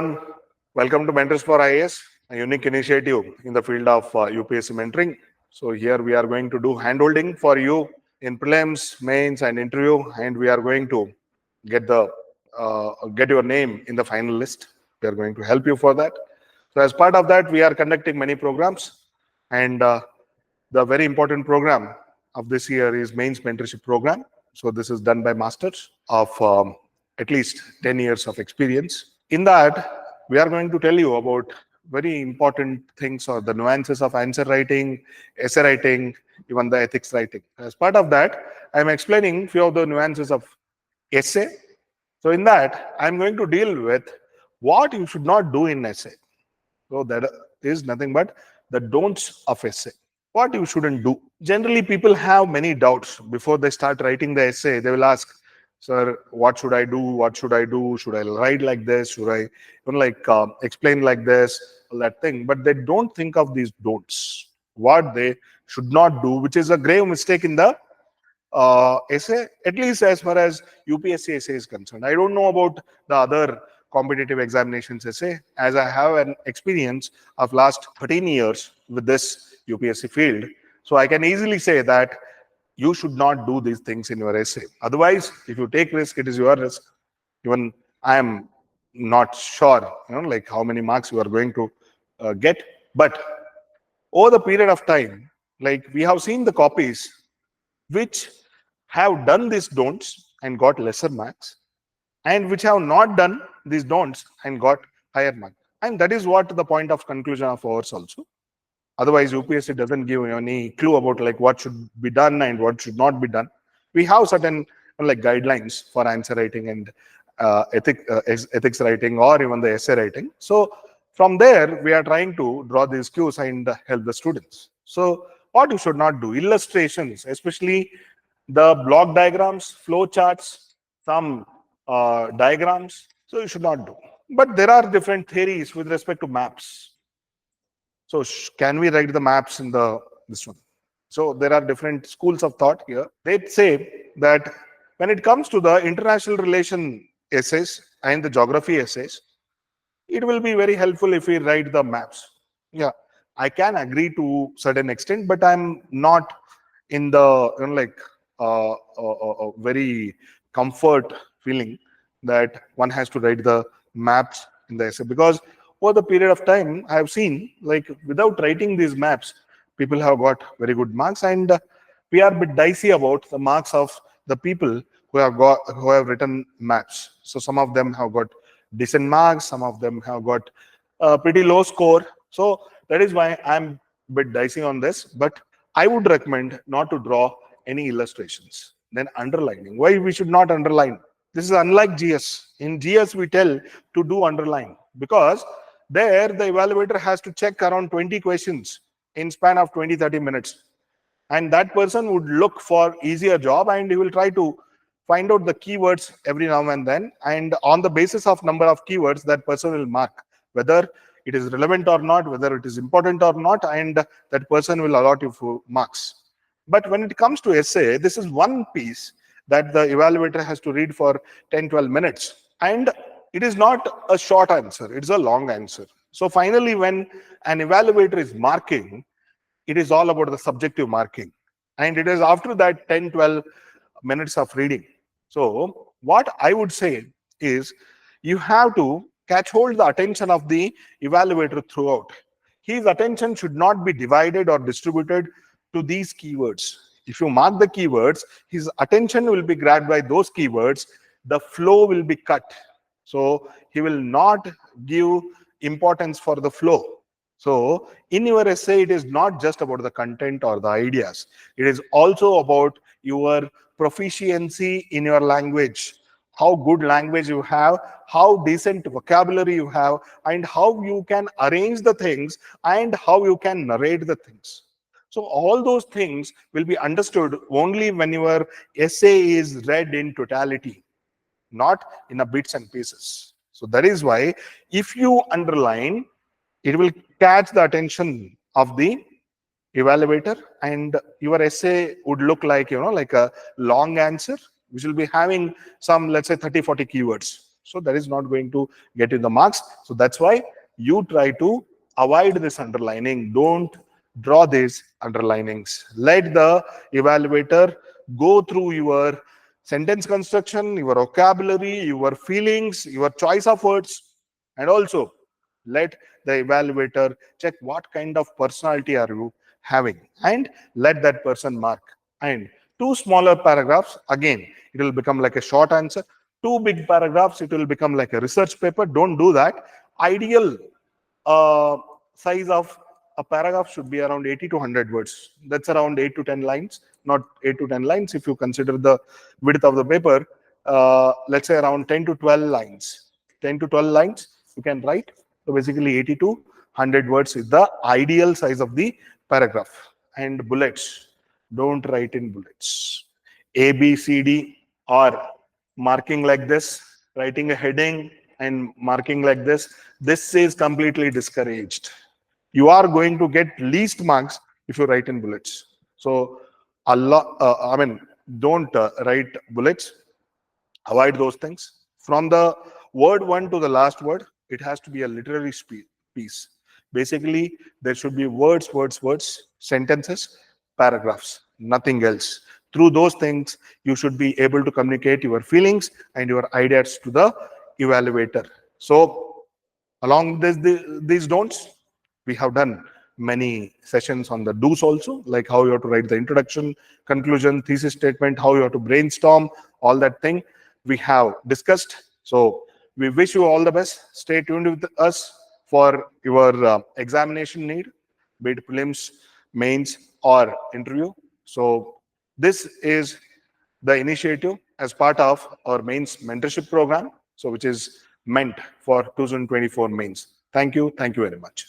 everyone. Welcome to Mentors for IAS, a unique initiative in the field of UPSC mentoring. So here we are going to do handholding for you in prelims, mains, and interview, and we are going to get your name in the final list. We are going to help you for that. So as part of that, we are conducting many programs, and the very important program of this year is mains mentorship program. So this is done by masters of at least 10 years of experience. In that, we are going to tell you about very important things or the nuances of answer writing, essay writing, even the ethics writing. As part of that, I'm explaining few of the nuances of essay. So in that, I'm going to deal with what you should not do in essay. So that is nothing but the don'ts of essay. What you shouldn't do. Generally, people have many doubts before they start writing the essay. They will ask, sir, what should I do? What should I do? Should I write like this? Should I explain like this? All that thing. But they don't think of these don'ts. What they should not do, which is a grave mistake in the essay, at least as far as UPSC essay is concerned. I don't know about the other competitive examinations essay, as I have an experience of last 13 years with this UPSC field. So I can easily say that you should not do these things in your essay. Otherwise, if you take risk, it is your risk. Even I am not sure, like how many marks you are going to get. But over the period of time, like we have seen the copies which have done these don'ts and got lesser marks, and which have not done these don'ts and got higher marks. And that is what the point of conclusion of ours also. Otherwise, UPSC doesn't give any clue about like what should be done and what should not be done. We have certain like guidelines for answer writing and ethics writing or even the essay writing. So from there, we are trying to draw these cues and help the students. So what you should not do, illustrations, especially the block diagrams, flow charts, some diagrams, so you should not do. But there are different theories with respect to maps. So can we write the maps in this one? So there are different schools of thought here. They say that when it comes to the international relation essays and the geography essays, it will be very helpful if we write the maps. Yeah, I can agree to certain extent, but I'm not in the very comfort feeling that one has to write the maps in the essay, because over the period of time I have seen like without writing these maps, people have got very good marks, and we are a bit dicey about the marks of the people who have written maps. So some of them have got decent marks, some of them have got a pretty low score. So that is why I'm a bit dicey on this, but I would recommend not to draw any illustrations. Then underlining. Why we should not underline? This is unlike GS. In GS, we tell to do underline, because there the evaluator has to check around 20 questions in span of 20-30 minutes. And that person would look for easier job, and he will try to find out the keywords every now and then. And on the basis of number of keywords, that person will mark whether it is relevant or not, whether it is important or not, and that person will allot you for marks. But when it comes to essay, this is one piece that the evaluator has to read for 10-12 minutes. And it is not a short answer, it's a long answer. So finally, when an evaluator is marking, it is all about the subjective marking. And it is after that 10-12 minutes of reading. So what I would say is you have to catch hold the attention of the evaluator throughout. His attention should not be divided or distributed to these keywords. If you mark the keywords, his attention will be grabbed by those keywords. The flow will be cut. So he will not give importance for the flow. So in your essay, it is not just about the content or the ideas. It is also about your proficiency in your language, how good language you have, how decent vocabulary you have, and how you can arrange the things, and how you can narrate the things. So all those things will be understood only when your essay is read in totality, not in a bits and pieces. So that is why if you underline, it will catch the attention of the evaluator, and your essay would look like, like a long answer, which will be having some, let's say 30-40 keywords. So that is not going to get you the marks. So that's why you try to avoid this underlining. Don't draw these underlinings. Let the evaluator go through your sentence construction, your vocabulary, your feelings, your choice of words, and also let the evaluator check what kind of personality are you having, and let that person mark. And two smaller paragraphs, again it will become like a short answer. Two big paragraphs, it will become like a research paper. Don't do that. Ideal size of a paragraph should be around 80 to 100 words. That's around 8 to 10 lines, not 8 to 10 lines. If you consider the width of the paper, let's say around 10 to 12 lines. 10 to 12 lines you can write. So basically 80 to 100 words is the ideal size of the paragraph. And bullets, don't write in bullets. A, B, C, D, or marking like this, writing a heading and marking like this is completely discouraged. You are going to get least marks if you write in bullets. So a lot, don't write bullets. Avoid those things. From the word one to the last word, it has to be a literary piece. Basically, there should be words, sentences, paragraphs, nothing else. Through those things, you should be able to communicate your feelings and your ideas to the evaluator. So, along with these don'ts, we have done many sessions on the do's also, like how you have to write the introduction, conclusion, thesis statement, how you have to brainstorm, all that thing we have discussed. So we wish you all the best. Stay tuned with us for your examination need, be it prelims, mains, or interview. So this is the initiative as part of our mains mentorship program, so which is meant for 2024 mains. Thank you very much.